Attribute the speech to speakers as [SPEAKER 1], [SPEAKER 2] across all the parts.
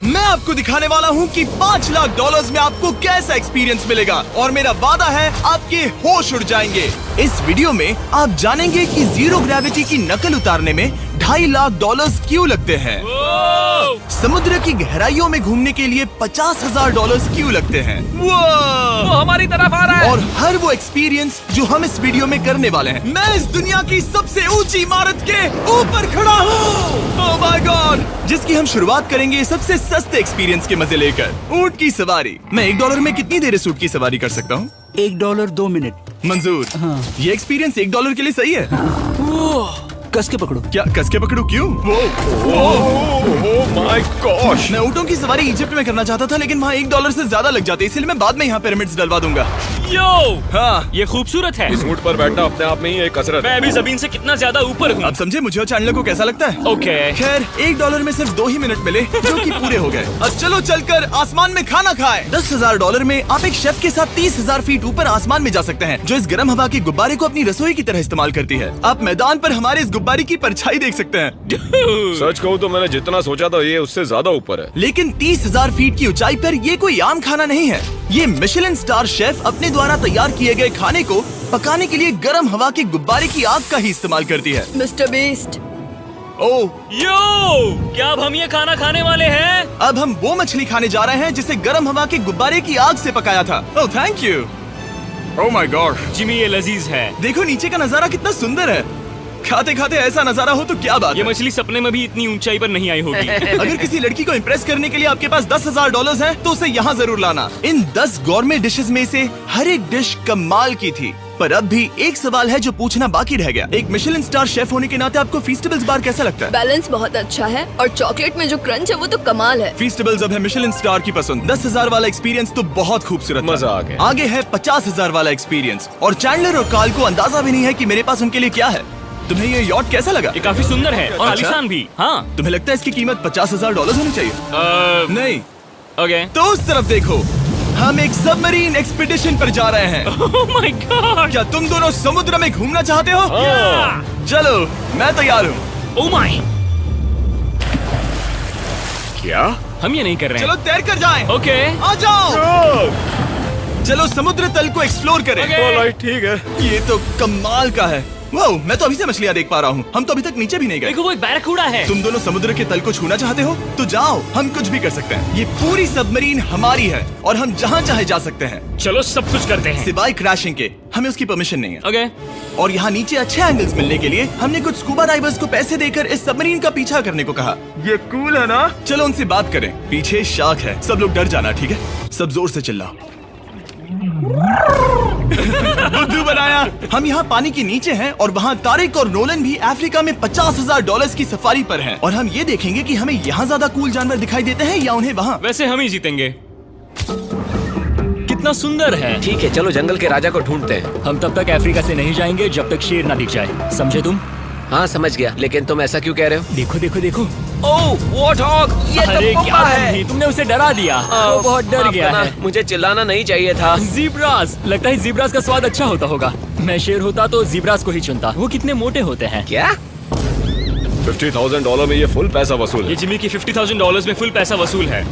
[SPEAKER 1] मैं आपको दिखाने वाला हूँ कि 5 लाख डॉलर्स में आपको कैसा एक्सपीरियंस मिलेगा और मेरा वादा है आपके होश उड़ जाएंगे। इस वीडियो में आप जानेंगे कि जीरो ग्रेविटी की नकल उतारने में 2.5 लाख डॉलर्स क्यों लगते हैं, समुद्र की गहराइयों में घूमने के लिए 50,000 डॉलर्स क्यों लगते हैं,
[SPEAKER 2] वो हमारी तरफ आ रहा है।
[SPEAKER 1] और हर वो एक्सपीरियंस जो हम इस वीडियो में करने वाले हैं। मैं इस दुनिया की सबसे ऊंची इमारत के ऊपर खड़ा हूँ, ओह माय गॉड, जिसकी हम शुरुआत करेंगे सबसे सस्ते एक्सपीरियंस के मजे लेकर, ऊंट की सवारी। मैं $1 में कितनी देर इस ऊंट की सवारी कर सकता हूँ?
[SPEAKER 3] $1 2 मिनट।
[SPEAKER 1] मंजूर।
[SPEAKER 3] हाँ।
[SPEAKER 1] ये एक्सपीरियंस $1 के लिए सही है।
[SPEAKER 3] कस के पकड़ो।
[SPEAKER 1] क्या कस के पकड़ू? क्यों?
[SPEAKER 2] माय गॉश,
[SPEAKER 1] मैं ऊँटों की सवारी इजिप्ट में करना चाहता था, लेकिन वहाँ $1 से ज्यादा लग जाते, इसलिए मैं बाद में यहाँ पिरामिड्स डलवा दूंगा।
[SPEAKER 2] यो,
[SPEAKER 1] हाँ,
[SPEAKER 2] ये खूबसूरत है।
[SPEAKER 4] इस ऊंट पर बैठना अपने आप में ही एक कसरत
[SPEAKER 2] मैं
[SPEAKER 4] है।
[SPEAKER 2] अभी जमीन से कितना ज्यादा ऊपर हूँ।
[SPEAKER 1] अब समझे मुझे और चैंडलर को कैसा लगता है।
[SPEAKER 2] ओके।
[SPEAKER 1] खैर, $1 में सिर्फ 2 ही मिनट मिले, जो कि पूरे हो गए। अब चलो चलकर आसमान में खाना खाएं। $10,000 में आप एक शेफ के साथ 30,000 फीट ऊपर आसमान में जा सकते हैं, जो इस गर्म हवा के गुब्बारे को अपनी रसोई की तरह इस्तेमाल करती है। आप मैदान पर हमारे इस गुब्बारे की परछाई देख सकते हैं।
[SPEAKER 4] सच कहूँ तो मैंने जितना सोचा था ये उससे ज्यादा ऊपर है।
[SPEAKER 1] लेकिन 30,000 फीट की ऊंचाई पर ये कोई आम खाना नहीं है। ये मिशेलिन स्टार शेफ अपने द्वारा तैयार किए गए खाने को पकाने के लिए गर्म हवा के गुब्बारे की आग का ही इस्तेमाल करती है।
[SPEAKER 5] मिस्टर बीस्ट,
[SPEAKER 1] ओह,
[SPEAKER 2] यो, क्या अब हम ये खाना खाने वाले हैं?
[SPEAKER 1] अब हम वो मछली खाने जा रहे हैं जिसे गर्म हवा के गुब्बारे की आग से पकाया था। Oh thank you. Oh my God,
[SPEAKER 2] Jimmy, ये लजीज है।
[SPEAKER 1] देखो नीचे का नजारा कितना सुंदर है। खाते खाते ऐसा नजारा हो तो क्या बात
[SPEAKER 2] ये
[SPEAKER 1] है।
[SPEAKER 2] मछली सपने में भी इतनी ऊंचाई पर नहीं आई होगी।
[SPEAKER 1] अगर किसी लड़की को इम्प्रेस करने के लिए आपके पास $10,000 है तो उसे यहाँ जरूर लाना। इन 10 गौरमेट डिशेस में से हर एक डिश कमाल की थी, पर अब भी एक सवाल है जो पूछना बाकी रह गया। एक मिशेलिन स्टार शेफ होने के नाते आपको फीस्टेबल्स बार कैसा लगता है?
[SPEAKER 5] बैलेंस बहुत अच्छा है और चॉकलेट में जो क्रंच है वो तो कमाल है।
[SPEAKER 1] फीस्टेबल्स अब है मिशेलिन स्टार की पसंद। 10,000 वाला एक्सपीरियंस तो बहुत खूबसूरत था।
[SPEAKER 4] मजा आ गया।
[SPEAKER 1] आगे है 50,000 वाला एक्सपीरियंस, और चैंडलर और कार्ल को अंदाजा भी नहीं है कि मेरे पास उनके लिए क्या है। तुम्हें ये यॉट कैसा लगा?
[SPEAKER 2] ये काफी सुंदर है और
[SPEAKER 1] अच्छा?
[SPEAKER 2] आलीशान भी। हाँ।
[SPEAKER 1] तुम्हें लगता है इसकी कीमत $50,000 होनी चाहिए? नहीं।
[SPEAKER 2] ओके।
[SPEAKER 1] तो उस तरफ देखो, हम एक सबमरीन एक्सपीडिशन पर जा रहे हैं।
[SPEAKER 2] Oh my God.
[SPEAKER 1] क्या तुम दोनों समुद्र में घूमना चाहते हो? चलो, मैं तैयार हूँ।
[SPEAKER 2] Oh my.
[SPEAKER 4] क्या?
[SPEAKER 2] हम ये नहीं कर रहे
[SPEAKER 1] चलो
[SPEAKER 2] हैं।
[SPEAKER 1] तैर कर जाएं।
[SPEAKER 2] ओके।
[SPEAKER 1] आ जाओ। चलो समुद्र तल को एक्सप्लोर करें।
[SPEAKER 2] ओके।
[SPEAKER 4] ऑलराइट, ठीक है।
[SPEAKER 1] ये तो कमाल का है। वाओ, मैं तो अभी से मछलियाँ देख पा रहा हूँ। हम तो अभी तक नीचे भी नहीं गए।
[SPEAKER 2] देखो, वो एक बैरकूडा है।
[SPEAKER 1] तुम दोनों समुद्र के तल को छूना चाहते हो तो जाओ, हम कुछ भी कर सकते हैं। ये पूरी सबमरीन हमारी है और हम जहाँ चाहे जा सकते हैं,
[SPEAKER 2] चलो सब कुछ करते हैं।
[SPEAKER 1] सिवाय क्रैशिंग के। हमें उसकी परमिशन नहीं है।
[SPEAKER 2] ओके।
[SPEAKER 1] और यहाँ नीचे अच्छे एंगल्स मिलने के लिए हमने कुछ स्कूबा डाइवर्स को पैसे देकर इस सबमरीन का पीछा करने को कहा। ये कूल है ना? चलो उनसे बात करें। पीछे शार्क है, सब लोग डर जाना, ठीक है? सब जोर से चिल्लाओ। बुद्धू बनाया। हम यहाँ पानी के नीचे हैं और वहाँ तारिक और नोलन भी अफ्रीका में $50,000 की सफारी पर हैं, और हम ये देखेंगे कि हमें यहाँ ज्यादा कूल जानवर दिखाई देते हैं या उन्हें वहाँ।
[SPEAKER 2] वैसे हम ही जीतेंगे। कितना सुंदर है।
[SPEAKER 6] ठीक है, चलो जंगल के राजा को ढूंढते हैं।
[SPEAKER 3] हम तब तक अफ्रीका से नहीं जाएंगे जब तक शेर ना दिख जाए, समझे तुम?
[SPEAKER 6] हाँ समझ गया, लेकिन तुम ऐसा क्यों कह रहे हो?
[SPEAKER 3] देखो देखो देखो।
[SPEAKER 6] ओह वॉर्थॉग, ये
[SPEAKER 3] अरे
[SPEAKER 6] तो
[SPEAKER 3] क्या
[SPEAKER 6] पप्पा है।
[SPEAKER 3] नहीं, तुमने उसे डरा दिया। वो बहुत डर
[SPEAKER 6] माफ
[SPEAKER 3] गया
[SPEAKER 6] करना,
[SPEAKER 3] है।
[SPEAKER 6] मुझे चिल्लाना नहीं चाहिए था।
[SPEAKER 3] जीब्रास, लगता है जीब्रास का स्वाद अच्छा होता होगा। मैं शेर होता तो जीब्रास को ही चुनता। वो कितने मोटे होते हैं।
[SPEAKER 6] क्या?
[SPEAKER 4] $50,000 में ये फुल पैसा वसूल
[SPEAKER 2] ये
[SPEAKER 4] है।
[SPEAKER 2] जिमी की $50,000 में फुल पैसा वसूल है।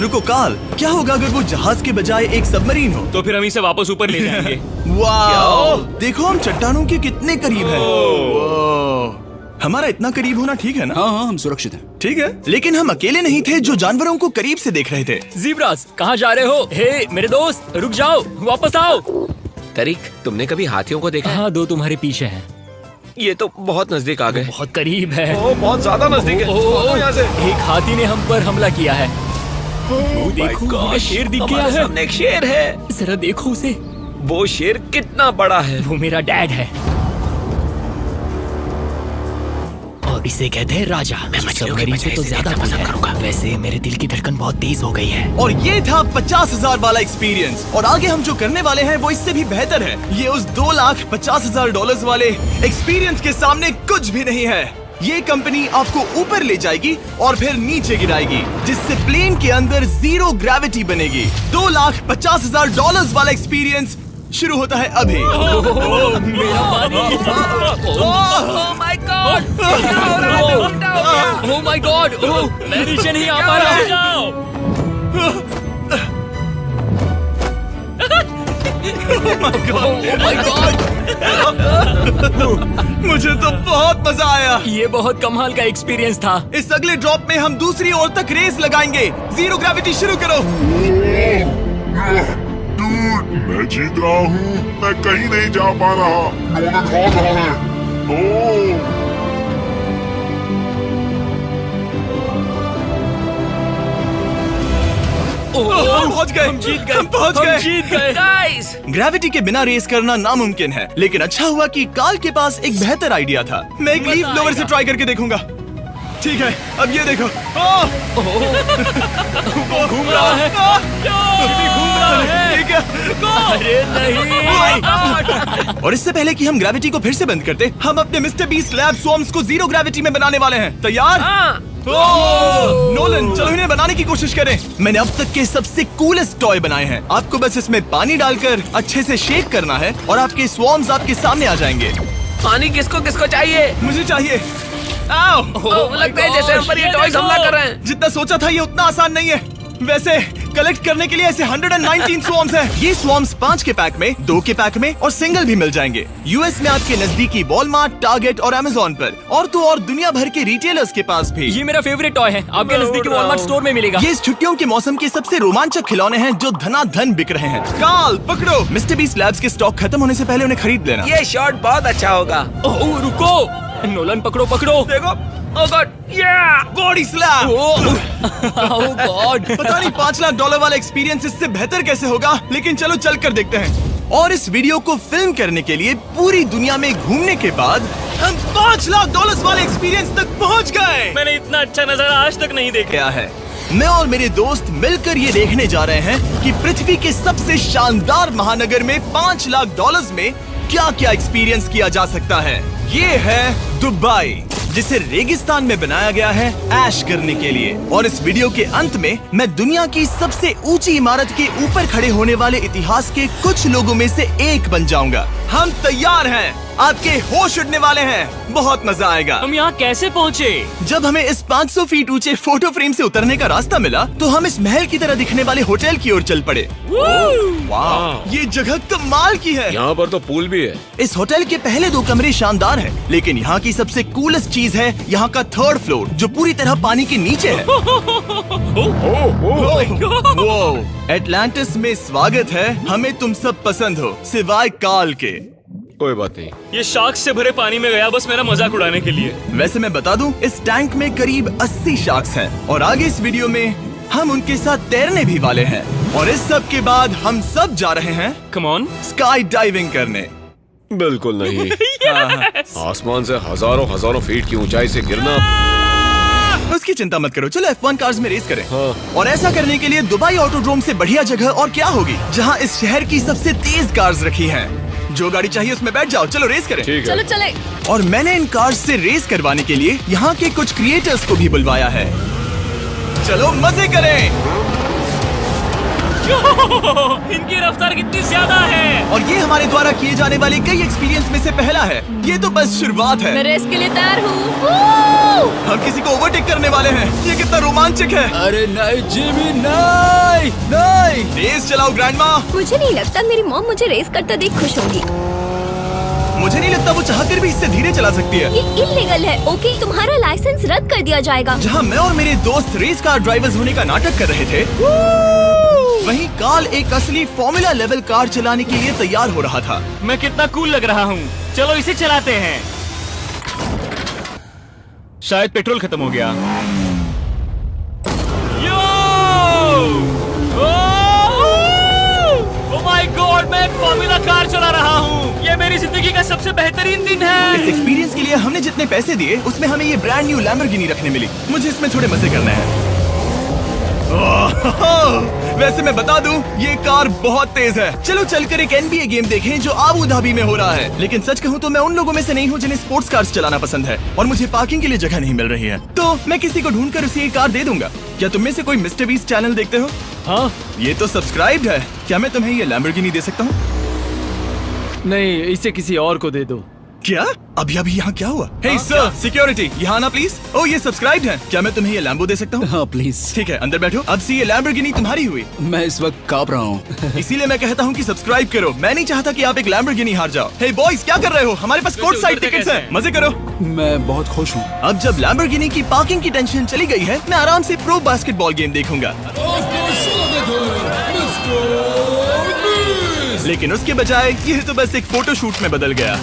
[SPEAKER 1] रुको कार्ल, क्या होगा अगर वो जहाज के बजाय एक सबमरीन हो?
[SPEAKER 2] तो फिर हम इसे वापस ऊपर ले जाएंगे।
[SPEAKER 1] वाह, देखो हम चट्टानों के कितने करीब हैं। वाह, हमारा इतना करीब होना ठीक है ना?
[SPEAKER 3] हाँ हाँ, हम सुरक्षित हैं।
[SPEAKER 1] ठीक है, लेकिन हम अकेले नहीं थे जो जानवरों को करीब से देख रहे थे।
[SPEAKER 3] जीब्रास, कहाँ जा रहे हो? हे मेरे दोस्त, रुक जाओ, वापस आओ।
[SPEAKER 6] तरीक, तुमने कभी हाथियों को देखा है?
[SPEAKER 3] हाँ, 2 तुम्हारे पीछे हैं।
[SPEAKER 6] ये तो बहुत नजदीक आ गए।
[SPEAKER 3] बहुत करीब है।
[SPEAKER 4] ओह, बहुत ज्यादा नजदीक है।
[SPEAKER 3] ओह,
[SPEAKER 4] यहाँ से।
[SPEAKER 3] एक हाथी ने हम पर हमला किया है। वो देखो, हमें शेर दिख गया
[SPEAKER 6] हमारे
[SPEAKER 3] है।
[SPEAKER 6] सामने एक शेर है।
[SPEAKER 3] जरा देखो उसे।
[SPEAKER 6] वो शेर कितना बड़ा है।
[SPEAKER 3] वो मेरा डैड है और इसे कहते हैं राजा।
[SPEAKER 6] मैं मछलियों के
[SPEAKER 3] सबमरीन
[SPEAKER 6] बजाय
[SPEAKER 3] से तो
[SPEAKER 6] इसे
[SPEAKER 3] ज्यादा
[SPEAKER 6] देखना पसंद
[SPEAKER 3] है।
[SPEAKER 6] करूंगा।
[SPEAKER 3] वैसे मेरे दिल की धड़कन बहुत तेज हो गई है।
[SPEAKER 1] और ये था 50,000 वाला एक्सपीरियंस, और आगे हम जो करने वाले हैं वो इससे भी बेहतर है। ये उस $2,50,000 वाले एक्सपीरियंस के सामने कुछ भी नहीं है। ये कंपनी आपको ऊपर ले जाएगी और फिर नीचे गिराएगी, जिससे प्लेन के अंदर जीरो ग्रेविटी बनेगी। $2,50,000 वाला एक्सपीरियंस शुरू होता है अभी।
[SPEAKER 3] मेरा पानी।
[SPEAKER 6] ओह माय गॉड, क्या हो रहा है? उल्टा हो गया।
[SPEAKER 3] ओह माय गॉड, मैं नीचे नहीं आ पा रहा।
[SPEAKER 2] जाओ।
[SPEAKER 3] ओह माय गॉड,
[SPEAKER 1] मुझे तो बहुत मजा आया।
[SPEAKER 3] ये बहुत कमाल का एक्सपीरियंस था।
[SPEAKER 1] इस अगले ड्रॉप में हम दूसरी ओर तक रेस लगाएंगे। जीरो ग्रेविटी शुरू करो।
[SPEAKER 7] मैं जीत रहा हूँ, मैं कहीं नहीं जा पा रहा। नोलन भाग रहा है। ओह,
[SPEAKER 1] हम पहुंच गए,
[SPEAKER 3] हम जीत गए,
[SPEAKER 1] हम पहुंच
[SPEAKER 3] हम
[SPEAKER 1] गए।
[SPEAKER 3] जीत गए।
[SPEAKER 6] गाइस,
[SPEAKER 1] ग्रेविटी के बिना रेस करना नामुमकिन है, लेकिन अच्छा हुआ कि कार्ल के पास एक बेहतर आइडिया था। मैं एक लीफ ब्लोअर से ट्राई करके देखूंगा। ठीक है, अब ये देखो।
[SPEAKER 3] घूम रहा है,
[SPEAKER 1] भी घूम रहा है। ठीक है।
[SPEAKER 3] अरे नहीं।
[SPEAKER 1] और इससे पहले कि हम ग्रेविटी को फिर से बंद करते, हम अपने मिस्टर बीस्ट लैब स्वॉर्म्स को जीरो ग्रेविटी में बनाने वाले हैं। तैयार? नोलन, चलो इन्हें बनाने की कोशिश करें। मैंने अब तक के सबसे कूलेस्ट टॉय बनाए हैं। आपको बस इसमें पानी डालकर अच्छे से शेक करना है और आपके स्वॉर्म्स आपके सामने आ जाएंगे।
[SPEAKER 6] पानी किसको किसको चाहिए?
[SPEAKER 1] मुझे चाहिए। आओ।
[SPEAKER 6] लगता है जैसे हम पर ये टॉयज हमला कर रहे हैं।
[SPEAKER 1] जितना सोचा था ये उतना आसान नहीं है। वैसे कलेक्ट करने के लिए ऐसे 119 स्वॉर्म्स हैं। ये स्वॉर्म्स 5 के पैक में, 2 के पैक में और सिंगल भी मिल जाएंगे। यूएस में आपके नजदीकी वॉलमार्ट, टारगेट और अमेज़न पर, और तो और दुनिया भर के रिटेलर्स के पास भी।
[SPEAKER 3] ये मेरा फेवरेट टॉय है, आपके नजदीकी वॉलमार्ट स्टोर में मिलेगा।
[SPEAKER 1] ये इस छुट्टियों के मौसम के सबसे रोमांचक खिलौने हैं जो धनाधन बिक रहे हैं। कार्ल, पकड़ो। मिस्टर बीस्ट लैब्स के स्टॉक खत्म होने से पहले उन्हें खरीद लेना।
[SPEAKER 6] ये शॉट बहुत अच्छा होगा।
[SPEAKER 3] ओह रुको, नोलन पकड़ो पकड़ो।
[SPEAKER 6] देखो, ओह गॉड,
[SPEAKER 1] बॉडी स्लैम।
[SPEAKER 3] ओह गॉड।
[SPEAKER 1] पता नहीं $5 लाख वाला एक्सपीरियंस इससे बेहतर कैसे होगा, लेकिन चलो चल कर देखते हैं। और इस वीडियो को फिल्म करने के लिए पूरी दुनिया में घूमने के बाद हम $5 लाख वाले एक्सपीरियंस तक पहुंच गए।
[SPEAKER 2] मैंने इतना अच्छा नजारा आज तक नहीं देखा।
[SPEAKER 1] क्या है, मैं और मेरे दोस्त मिलकर ये देखने जा रहे हैं कि पृथ्वी के सबसे शानदार महानगर में $5 लाख में क्या क्या एक्सपीरियंस किया जा सकता है। ये है दुबई, जिसे रेगिस्तान में बनाया गया है ऐश करने के लिए। और इस वीडियो के अंत में मैं दुनिया की सबसे ऊंची इमारत के ऊपर खड़े होने वाले इतिहास के कुछ लोगों में से एक बन जाऊंगा। हम तैयार हैं, आपके होश उड़ने वाले हैं, बहुत मजा आएगा।
[SPEAKER 2] हम यहाँ कैसे पहुँचे?
[SPEAKER 1] जब हमें इस 500 फीट ऊंचे फोटो फ्रेम से उतरने का रास्ता मिला तो हम इस महल की तरह दिखने वाले होटल की ओर चल पड़े। वाह, ये जगह कमाल की है।
[SPEAKER 4] यहाँ पर तो पूल भी है।
[SPEAKER 1] इस होटल के पहले 2 कमरे शानदार हैं, लेकिन यहाँ की सबसे कूलेस्ट चीज है यहाँ का 3rd फ्लोर, जो पूरी तरह पानी के नीचे है। एटलांटिस में स्वागत है, हमें तुम सब पसंद हो सिवाय कार्ल के।
[SPEAKER 4] कोई बात नहीं।
[SPEAKER 2] ये शार्क से भरे पानी में गया बस मेरा मजाक उड़ाने के लिए।
[SPEAKER 1] वैसे मैं बता दूं, इस टैंक में करीब 80 शार्क्स हैं और आगे इस वीडियो में हम उनके साथ तैरने भी वाले हैं। और इस सब के बाद हम सब जा रहे हैं
[SPEAKER 2] कम ऑन।
[SPEAKER 1] स्काई डाइविंग करने।
[SPEAKER 4] बिल्कुल नहीं। आसमान से हजारों फीट की ऊंचाई से गिरना।
[SPEAKER 1] उसकी चिंता मत करो, चलो F1 कार्स में रेस करें।
[SPEAKER 4] हाँ।
[SPEAKER 1] और ऐसा करने के लिए दुबई ऑटोड्रोम से बढ़िया जगह और क्या होगी, जहां इस शहर की सबसे तेज कार्स रखी हैं। जो गाड़ी चाहिए उसमें बैठ जाओ, चलो रेस करें।
[SPEAKER 4] ठीक
[SPEAKER 5] चलो
[SPEAKER 4] है।
[SPEAKER 5] चले।
[SPEAKER 1] और मैंने इन कार्स से रेस करवाने के लिए यहाँ के कुछ क्रिएटर्स को भी बुलवाया है। चलो मजे करें।
[SPEAKER 2] इनकी रफ्तार कितनी ज्यादा है।
[SPEAKER 1] और ये हमारे द्वारा किए जाने वाले कई एक्सपीरियंस में से पहला है। ये तो बस शुरुआत है।
[SPEAKER 5] मैं रेस के लिए तैयार हूँ।
[SPEAKER 1] हम किसी को ओवरटेक करने वाले हैं। ये कितना रोमांचक है।
[SPEAKER 3] अरे नहीं जिमी, नहीं नहीं।
[SPEAKER 1] रेस चलाओ ग्रैंडमा।
[SPEAKER 5] मुझे नहीं लगता मेरी मॉम मुझे रेस करते देख खुश होंगी।
[SPEAKER 1] मुझे नहीं लगता वो चाहकर भी इससे धीरे चला सकती है।
[SPEAKER 5] ये इल्लीगल है। ओके, तुम्हारा लाइसेंस रद्द कर दिया जाएगा।
[SPEAKER 1] जहाँ मैं और मेरे दोस्त रेस कार ड्राइवर्स होने का नाटक कर रहे थे, वहीं कार्ल एक असली फॉर्मूला लेवल कार चलाने के लिए तैयार हो रहा था।
[SPEAKER 2] मैं कितना कूल लग रहा हूँ। चलो इसे चलाते हैं। शायद पेट्रोल खत्म हो गया। ओह माय गॉड, मैं फॉर्मूला कार चला रहा हूँ। ये मेरी जिंदगी का सबसे बेहतरीन दिन
[SPEAKER 1] इस
[SPEAKER 2] है।
[SPEAKER 1] एक्सपीरियंस के लिए हमने जितने पैसे दिए उसमें हमें ये ब्रांड न्यू लैम्बोर्गिनी रखने मिली। मुझे इसमें थोड़े मजे करने हैं। वैसे मैं बता दूं, ये कार बहुत तेज है। चलो चलकर एक NBA गेम देखें जो आबू धाबी में हो रहा है। लेकिन सच कहूं तो मैं उन लोगों में से नहीं हूं जिन्हें स्पोर्ट्स कार्स चलाना पसंद है और मुझे पार्किंग के लिए जगह नहीं मिल रही है, तो मैं किसी को ढूंढकर उसे ये कार दे दूंगा। क्या तुम में से कोई मिस्टर बीस्ट चैनल देखते हो?
[SPEAKER 2] हाँ,
[SPEAKER 1] ये तो सब्सक्राइब्ड है। क्या मैं तुम्हें ये लैम्बोर्गिनी दे सकता हूँ?
[SPEAKER 8] नहीं, इसे किसी और को दे दो।
[SPEAKER 1] क्या? अभी अभी यहाँ क्या हुआ? हे सर, सिक्योरिटी, यहाँ आना प्लीज। ओ, ये सब्सक्राइब्ड है। क्या मैं तुम्हें ये लैम्बो दे सकता हूँ?
[SPEAKER 9] हाँ प्लीज।
[SPEAKER 1] ठीक है, अंदर बैठो। अब से ये लैम्बोर्गिनी तुम्हारी हुई।
[SPEAKER 9] मैं इस वक्त कांप रहा हूँ।
[SPEAKER 1] इसीलिए मैं कहता हूँ कि सब्सक्राइब करो। मैं नहीं चाहता कि आप एक लैम्बोर्गिनी हार जाओ। हे बॉयज, क्या कर रहे हो? हमारे पास कोर्ट साइड टिकट्स हैं। मजे करो।
[SPEAKER 9] मैं बहुत खुश हूँ।
[SPEAKER 1] अब जब लैम्बोर्गिनी की पार्किंग की टेंशन चली गई है, मैं आराम से प्रो बास्केटबॉल गेम देखूंगा। लेकिन उसके बजाय ये तो बस एक फोटो शूट में बदल गया।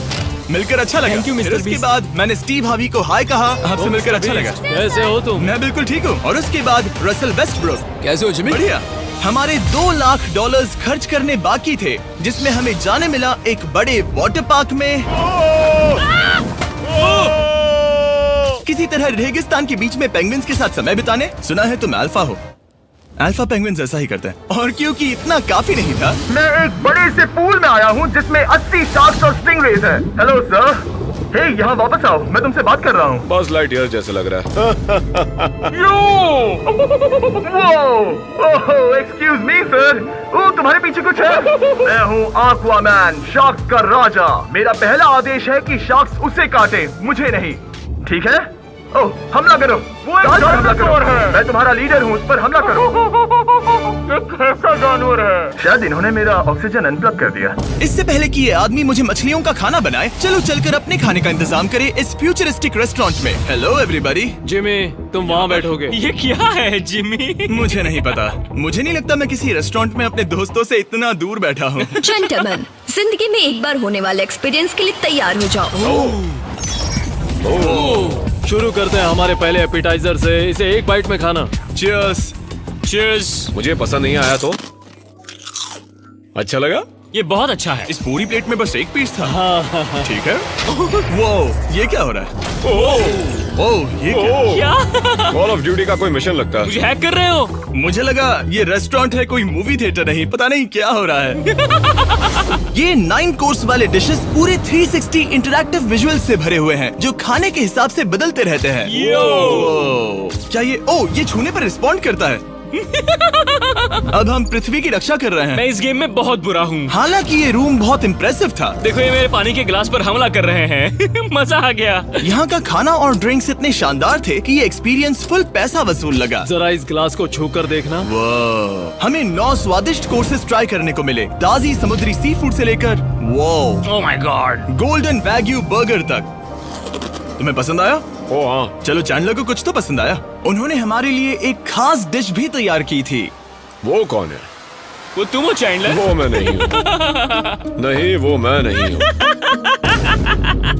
[SPEAKER 1] मिलकर अच्छा लगा।
[SPEAKER 3] Thank you, Mr.
[SPEAKER 1] फिर उसके
[SPEAKER 3] Beast।
[SPEAKER 1] बाद मैंने स्टीव हार्वी को हाय कहा। आपसे मिलकर अच्छा लगा।
[SPEAKER 8] कैसे हो तुम?
[SPEAKER 1] मैं बिल्कुल ठीक हूँ। और उसके बाद रसल वेस्टब्रुक।
[SPEAKER 9] कैसे हो जिमी?
[SPEAKER 1] बढ़िया। हमारे $2 लाख खर्च करने बाकी थे, जिसमें हमें जाने मिला एक बड़े वाटर पार्क में किसी तरह रेगिस्तान के बीच में पेंगुइन्स के साथ समय बिताने। सुना है तुम अल्फा हो। अल्फा पेंगुइन्स ऐसा ही करते हैं। और क्योंकि इतना काफी नहीं था, मैं एक बड़े से पूल में आया हूँ जिसमें 80 शार्क्स और स्टिंगरेज हैं। Hello sir. हे, यहाँ वापस आओ, मैं तुमसे बात कर रहा हूँ।
[SPEAKER 4] बस लाइट ईयर जैसे लग रहा है।
[SPEAKER 1] Excuse me sir. ओ, तुम्हारे पीछे कुछ है? मैं हूँ आक्वामैन, शार्क्स का राजा। मेरा पहला आदेश है कि शार्क्स उसे काटे, मुझे नहीं। ठीक है? ओह, हमला करो। वो एक जानवर है। मैं तुम्हारा लीडर हूँ, उस पर हमला करो। कैसा जानवर है? शायद इन्होंने मेरा ऑक्सीजन अनप्लग कर दिया। इससे पहले कि ये आदमी मुझे मछलियों का खाना बनाए, चलो चलकर अपने खाने का इंतजाम करें इस फ्यूचरिस्टिक रेस्टोरेंट में। Hello everybody.
[SPEAKER 8] जिमी, तुम वहाँ बैठोगे।
[SPEAKER 2] ये क्या है जिमी?
[SPEAKER 1] मुझे नहीं पता। मुझे नहीं लगता मैं किसी रेस्टोरेंट में अपने दोस्तों से इतना दूर बैठा हूँ।
[SPEAKER 5] जेंटलमैन, जिंदगी में एक बार होने वाले एक्सपीरियंस के लिए तैयार हो जाओ।
[SPEAKER 8] शुरू करते हैं हमारे पहले एपिटाइजर से। इसे एक बाइट में खाना।
[SPEAKER 1] चीयर्स।
[SPEAKER 2] चीयर्स।
[SPEAKER 4] मुझे पसंद नहीं आया तो अच्छा लगा।
[SPEAKER 2] ये बहुत अच्छा है।
[SPEAKER 1] इस पूरी प्लेट में बस एक पीस था। ठीक है। वो ये क्या हो रहा है? ओह, ये क्या?
[SPEAKER 4] कॉल ऑफ ड्यूटी का कोई मिशन लगता है।
[SPEAKER 2] मुझे हैक कर रहे हो?
[SPEAKER 1] मुझे लगा ये रेस्टोरेंट है, कोई मूवी थिएटर नहीं। पता नहीं क्या हो रहा है। ये 9 कोर्स वाले डिशेस पूरे 360 इंटरैक्टिव विजुअल से भरे हुए हैं, जो खाने के हिसाब से बदलते रहते हैं। क्या ये छूने पर रिस्पॉन्ड करता है? अब हम पृथ्वी की रक्षा कर रहे हैं।
[SPEAKER 2] मैं इस गेम में बहुत बुरा हूँ।
[SPEAKER 1] हालांकि ये रूम बहुत इम्प्रेसिव था।
[SPEAKER 2] देखो, ये मेरे पानी के गिलास पर हमला कर रहे हैं। मजा आ गया।
[SPEAKER 1] यहाँ का खाना और ड्रिंक्स इतने शानदार थे कि ये एक्सपीरियंस फुल पैसा वसूल लगा।
[SPEAKER 8] जरा इस ग्लास को छूकर देखना।
[SPEAKER 1] हमें 9 स्वादिष्ट कोर्सेस ट्राई करने को मिले, ताजी समुद्री सी फूड से लेकर
[SPEAKER 2] oh my God,
[SPEAKER 1] golden wagyu burger तक। तुम्हें पसंद आया?
[SPEAKER 4] ओ हाँ।
[SPEAKER 1] चलो, चैंडलर को कुछ तो पसंद आया। उन्होंने हमारे लिए एक खास डिश भी तैयार की थी।
[SPEAKER 4] वो कौन है?
[SPEAKER 2] वो तुम हो चैंडलर?
[SPEAKER 4] वो मैं नहीं हूँ। नहीं, वो मैं नहीं हूँ।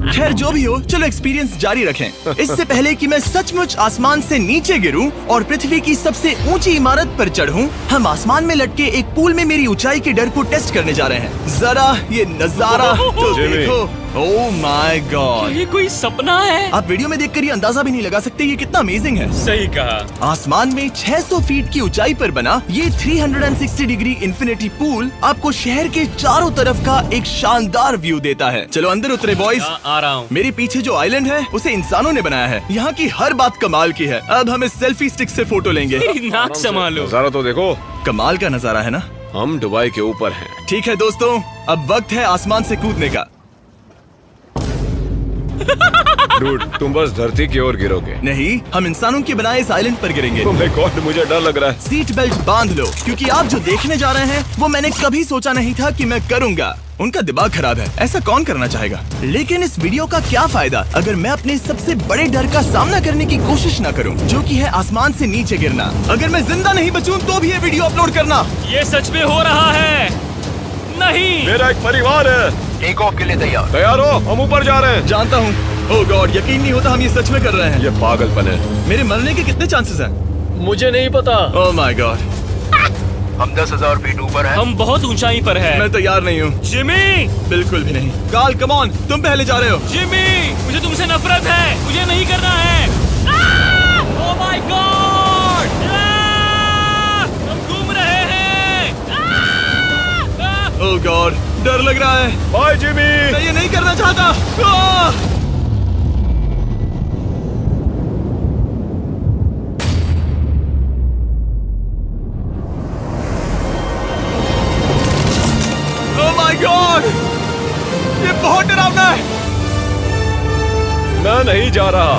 [SPEAKER 1] खैर, जो भी हो, चलो एक्सपीरियंस जारी रखें। इससे पहले कि मैं सचमुच आसमान से नीचे गिरूं और पृथ्वी की सबसे ऊंची इमारत पर चढ़ूं, हम आसमान में लटके एक पूल में मेरी ऊंचाई के डर को टेस्ट करने जा रहे हैं। जरा ये नजारा तो देखो। ओह माय गॉड,
[SPEAKER 2] ये कोई सपना है?
[SPEAKER 1] आप वीडियो में देखकर ये अंदाजा भी नहीं लगा सकते ये कितना अमेजिंग है।
[SPEAKER 2] सही कहा।
[SPEAKER 1] आसमान में 600 फीट की ऊंचाई पर बना ये 360 डिग्री इंफिनिटी पूल आपको शहर के चारों तरफ का एक शानदार व्यू देता है। चलो अंदर उतरे बॉयज।
[SPEAKER 2] आ रहा हूँ।
[SPEAKER 1] मेरे पीछे जो आइलैंड है उसे इंसानों ने बनाया है। यहाँ की हर बात कमाल की है। अब हम इस सेल्फी स्टिक से फोटो लेंगे।
[SPEAKER 2] नाक संभालो।
[SPEAKER 4] नजारा तो देखो।
[SPEAKER 1] कमाल का नजारा है ना?
[SPEAKER 4] हम दुबई के ऊपर हैं।
[SPEAKER 1] ठीक है दोस्तों, अब वक्त है आसमान से कूदने का।
[SPEAKER 4] डूड, तुम बस धरती की ओर गिरोगे।
[SPEAKER 1] नहीं, हम इंसानों के बनाए इस आइलैंड पर गिरेंगे।
[SPEAKER 4] Oh my God, मुझे डर लग रहा है।
[SPEAKER 1] सीट बेल्ट बांध लो, क्योंकि आप जो देखने जा रहे हैं वो मैंने कभी सोचा नहीं था कि मैं करूंगा। उनका दिमाग खराब है, ऐसा कौन करना चाहेगा? लेकिन इस वीडियो का क्या फायदा अगर मैं अपने सबसे बड़े डर का सामना करने की कोशिश न करूं, जो कि है आसमान से नीचे गिरना। अगर मैं जिंदा नहीं बचूं तो भी ये वीडियो अपलोड करना।
[SPEAKER 2] ये सच में हो रहा है? नहीं।
[SPEAKER 4] मेरा एक परिवार है।
[SPEAKER 1] टेक ऑफ के लिए तैयार।
[SPEAKER 4] तैयार हो? हम ऊपर जा रहे हैं।
[SPEAKER 1] जानता हूँ। ओह गॉड, यकीन नहीं होता हम ये सच में कर रहे हैं।
[SPEAKER 4] ये पागलपन है।
[SPEAKER 1] मेरे मरने के कितने चांसेस हैं?
[SPEAKER 8] मुझे नहीं पता।
[SPEAKER 1] ओह माय गॉड, हम 10,000 फीट ऊपर हैं।
[SPEAKER 2] हम बहुत ऊंचाई पर हैं।
[SPEAKER 1] मैं तैयार नहीं हूँ।
[SPEAKER 2] जिमी,
[SPEAKER 1] बिल्कुल भी नहीं। कार्ल, कम ऑन, तुम पहले जा रहे हो।
[SPEAKER 2] जिमी, मुझे तुमसे नफरत है। मुझे नहीं करना है। ओह माय गॉड, हम घूम रहे हैं।
[SPEAKER 1] ओह गॉड, डर लग रहा है।
[SPEAKER 4] Bye Jimmy.
[SPEAKER 1] मैं ये नहीं करना चाहता। ओह माय गॉड, बहुत डरावना है।
[SPEAKER 4] मैं नहीं जा रहा।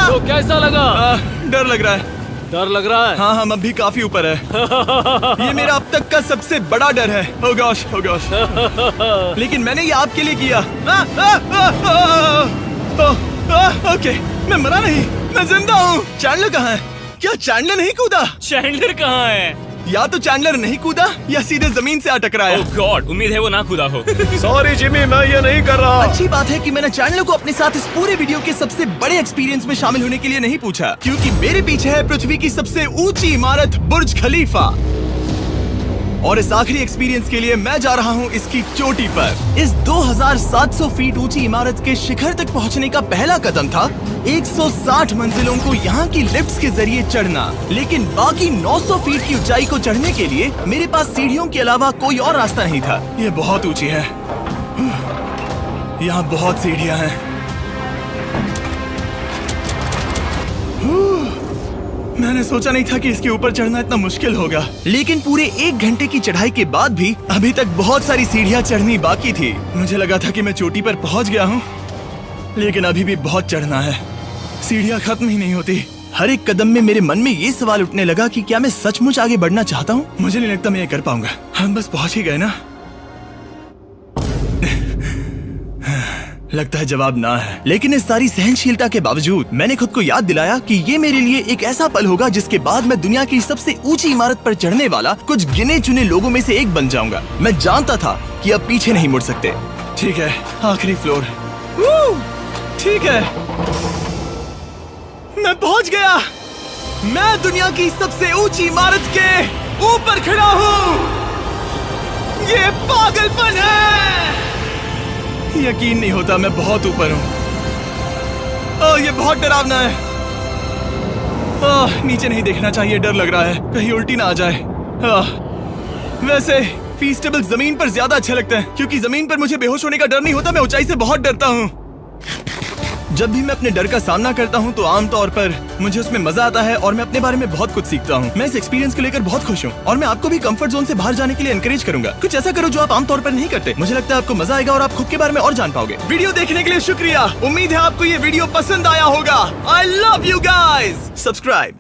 [SPEAKER 8] तो कैसा लगा?
[SPEAKER 1] डर लग रहा है।
[SPEAKER 8] डर लग रहा है?
[SPEAKER 1] हाँ हम अभी काफी ऊपर है। ये मेरा अब तक का सबसे बड़ा डर है। Oh gosh, oh gosh। लेकिन मैंने ये आपके लिए किया। ओके, मैं मरा नहीं, मैं जिंदा हूँ। चैंडलर कहाँ है? क्या चैंडलर नहीं कूदा?
[SPEAKER 2] चैंडलर कहाँ है?
[SPEAKER 1] या तो चैंडलर नहीं कूदा या सीधे जमीन से आ टकराया।
[SPEAKER 2] ओह गॉड, उम्मीद है वो ना कूदा हो।
[SPEAKER 4] सॉरी जिमी, मैं ये नहीं कर रहा।
[SPEAKER 1] अच्छी बात है कि मैंने चैंडलर को अपने साथ इस पूरे वीडियो के सबसे बड़े एक्सपीरियंस में शामिल होने के लिए नहीं पूछा, क्योंकि मेरे पीछे है पृथ्वी की सबसे ऊंची इमारत बुर्ज खलीफा। और इस आखिरी एक्सपीरियंस के लिए मैं जा रहा हूँ इसकी चोटी पर। इस 2700 फीट ऊंची इमारत के शिखर तक पहुँचने का पहला कदम था 160 मंजिलों को यहाँ की लिफ्ट्स के जरिए चढ़ना। लेकिन बाकी 900 फीट की ऊंचाई को चढ़ने के लिए मेरे पास सीढ़ियों के अलावा कोई और रास्ता नहीं था। ये बहुत ऊंची है, यहाँ बहुत सीढ़ियाँ हैं। मैंने सोचा नहीं था कि इसके ऊपर चढ़ना इतना मुश्किल होगा, लेकिन पूरे 1 घंटे की चढ़ाई के बाद भी अभी तक बहुत सारी सीढ़ियां चढ़नी बाकी थी। मुझे लगा था कि मैं चोटी पर पहुंच गया हूं, लेकिन अभी भी बहुत चढ़ना है। सीढ़ियां खत्म ही नहीं होती। हर एक कदम में मेरे मन में ये सवाल उठने लगा कि क्या मैं सचमुच आगे बढ़ना चाहता हूँ? मुझे नहीं लगता मैं ये कर पाऊंगा। हम बस पहुंच ही गए ना। लगता है जवाब ना है, लेकिन इस सारी सहनशीलता के बावजूद मैंने खुद को याद दिलाया कि ये मेरे लिए एक ऐसा पल होगा जिसके बाद मैं दुनिया की सबसे ऊंची इमारत पर चढ़ने वाला कुछ गिने चुने लोगों में से एक बन जाऊंगा। मैं जानता था कि अब पीछे नहीं मुड़ सकते। ठीक है, आखिरी फ्लोर। ठीक है, मैं पहुंच गया। मैं दुनिया की सबसे ऊंची इमारत के ऊपर खड़ा हूँ। ये पागलपन है। यकीन नहीं होता, मैं बहुत ऊपर हूँ। ओह, ये बहुत डरावना है। ओह, नीचे नहीं देखना चाहिए, डर लग रहा है कहीं उल्टी ना आ जाए। वैसे फीस्टेबल जमीन पर ज्यादा अच्छा लगता है, क्योंकि जमीन पर मुझे बेहोश होने का डर नहीं होता। मैं ऊंचाई से बहुत डरता हूँ। जब भी मैं अपने डर का सामना करता हूँ तो आमतौर पर मुझे उसमें मजा आता है और मैं अपने बारे में बहुत कुछ सीखता हूँ। मैं इस एक्सपीरियंस को लेकर बहुत खुश हूँ और मैं आपको भी कंफर्ट जोन से बाहर जाने के लिए एनकरेज करूंगा। कुछ ऐसा करो जो आप आमतौर पर नहीं करते। मुझे लगता है आपको मजा आएगा और आप खुद के बारे में और जान पाओगे। वीडियो देखने के लिए शुक्रिया। उम्मीद है आपको ये वीडियो पसंद आया होगा। I love you guys. Subscribe.